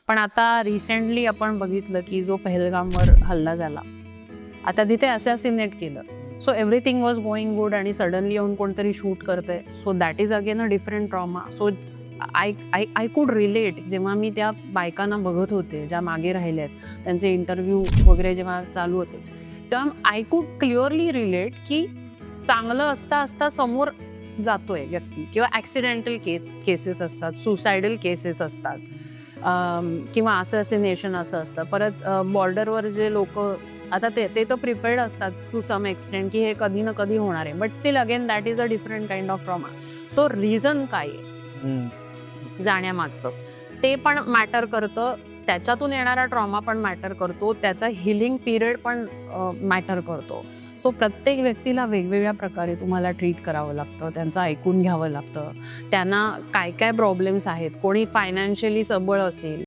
पण आता रिसेंटली आपण बघितलं की जो पहलगामवर हल्ला झाला, आता तिथे असॅसिनेट केलं. So everything was going good आणि सडनली येऊन कोणतरी शूट करतंय. So that is again a different trauma. So I could relate. जेव्हा मी त्या बायकांना बघत होते ज्या मागे राहिल्यात, त्यांचे इंटरव्ह्यू वगैरे जेव्हा चालू होते, तेव्हा आय कुड क्लिअरली रिलेट की चांगलं असता असता समोर जातोय व्यक्ती, किंवा ॲक्सिडेंटल केसेस असतात, सुसायडल केसेस असतात, किंवा असॅसिनेशन असं असतं. परत बॉर्डरवर जे लोक, आता ते तर प्रिपेअर्ड असतात टू सम एक्सटेंट की हे कधी ना कधी होणार आहे, but still again that is a different kind of trauma. So reason काय आहे जाण्यामागचं, ते पण मॅटर करतं. त्याच्यातून येणारा ट्रॉमा पण मॅटर करतो, त्याचा हिलिंग पिरियड पण मॅटर करतो. सो प्रत्येक व्यक्तीला वेगवेगळ्या प्रकारे तुम्हाला ट्रीट करावं लागतं, त्यांचं ऐकून घ्यावं लागतं. त्यांना काय काय प्रॉब्लेम्स आहेत, कोणी फायनान्शियली सबळ असेल,